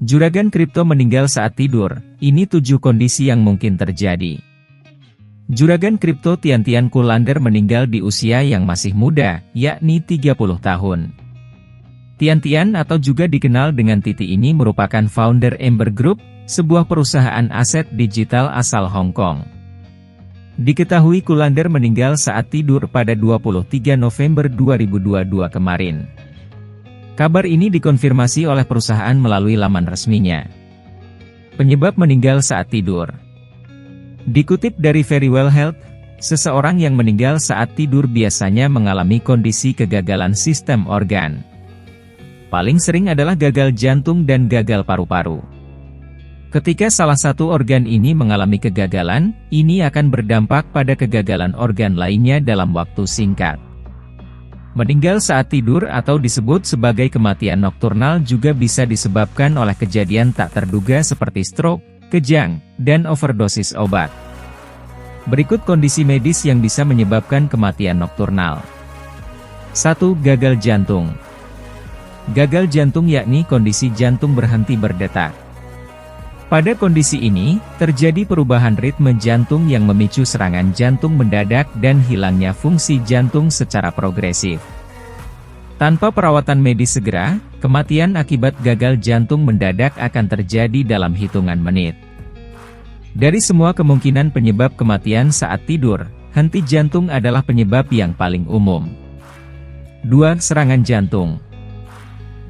Juragan kripto meninggal saat tidur, ini 7 kondisi yang mungkin terjadi. Juragan kripto Tian Qulander meninggal di usia yang masih muda, yakni 30 tahun. Tian atau juga dikenal dengan Titi ini merupakan founder Ember Group, sebuah perusahaan aset digital asal Hong Kong. Diketahui Qulander meninggal saat tidur pada 23 November 2022 kemarin. Kabar ini dikonfirmasi oleh perusahaan melalui laman resminya. Penyebab meninggal saat tidur. Dikutip dari Verywell Health, seseorang yang meninggal saat tidur biasanya mengalami kondisi kegagalan sistem organ. Paling sering adalah gagal jantung dan gagal paru-paru. Ketika salah satu organ ini mengalami kegagalan, ini akan berdampak pada kegagalan organ lainnya dalam waktu singkat. Meninggal saat tidur atau disebut sebagai kematian nokturnal juga bisa disebabkan oleh kejadian tak terduga seperti stroke, kejang, dan overdosis obat. Berikut kondisi medis yang bisa menyebabkan kematian nokturnal. 1. Gagal jantung. Gagal jantung yakni kondisi jantung berhenti berdetak. Pada kondisi ini, terjadi perubahan ritme jantung yang memicu serangan jantung mendadak dan hilangnya fungsi jantung secara progresif. Tanpa perawatan medis segera, kematian akibat gagal jantung mendadak akan terjadi dalam hitungan menit. Dari semua kemungkinan penyebab kematian saat tidur, henti jantung adalah penyebab yang paling umum. 2. Serangan jantung.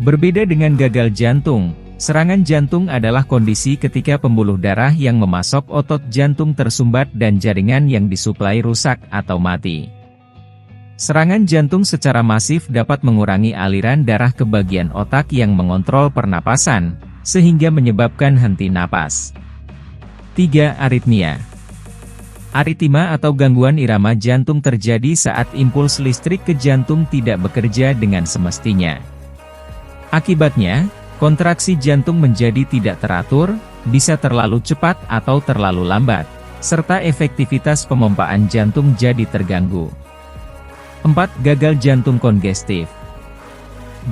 Berbeda dengan gagal jantung, serangan jantung adalah kondisi ketika pembuluh darah yang memasok otot jantung tersumbat dan jaringan yang disuplai rusak atau mati. Serangan jantung secara masif dapat mengurangi aliran darah ke bagian otak yang mengontrol pernapasan, sehingga menyebabkan henti napas. 3. Aritmia. Aritmia atau gangguan irama jantung terjadi saat impuls listrik ke jantung tidak bekerja dengan semestinya. Akibatnya, kontraksi jantung menjadi tidak teratur, bisa terlalu cepat atau terlalu lambat, serta efektivitas pemompaan jantung jadi terganggu. 4. Gagal jantung kongestif.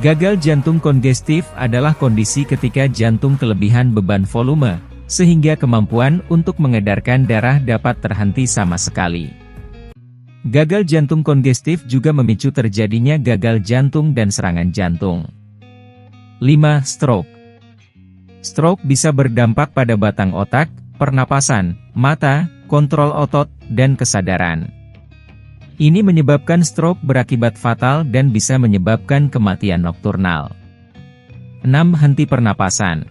Gagal jantung kongestif adalah kondisi ketika jantung kelebihan beban volume, sehingga kemampuan untuk mengedarkan darah dapat terhenti sama sekali. Gagal jantung kongestif juga memicu terjadinya gagal jantung dan serangan jantung. 5. Stroke. Stroke bisa berdampak pada batang otak, pernapasan, mata, kontrol otot, dan kesadaran. Ini menyebabkan stroke berakibat fatal dan bisa menyebabkan kematian nokturnal. 6. Henti pernapasan.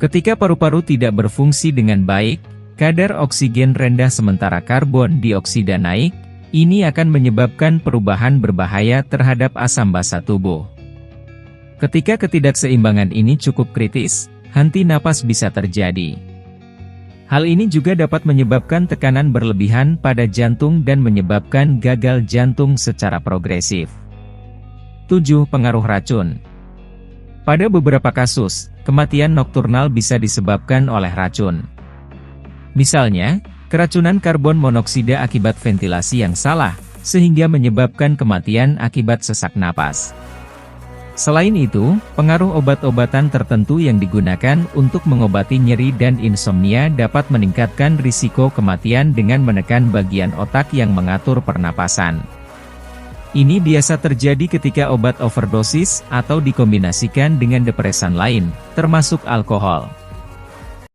Ketika paru-paru tidak berfungsi dengan baik, kadar oksigen rendah sementara karbon dioksida naik, ini akan menyebabkan perubahan berbahaya terhadap asam basa tubuh. Ketika ketidakseimbangan ini cukup kritis, henti napas bisa terjadi. Hal ini juga dapat menyebabkan tekanan berlebihan pada jantung dan menyebabkan gagal jantung secara progresif. 7. Pengaruh racun. Pada beberapa kasus, kematian nokturnal bisa disebabkan oleh racun. Misalnya, keracunan karbon monoksida akibat ventilasi yang salah, sehingga menyebabkan kematian akibat sesak napas. Selain itu, pengaruh obat-obatan tertentu yang digunakan untuk mengobati nyeri dan insomnia dapat meningkatkan risiko kematian dengan menekan bagian otak yang mengatur pernapasan. Ini biasa terjadi ketika obat overdosis atau dikombinasikan dengan depresan lain, termasuk alkohol.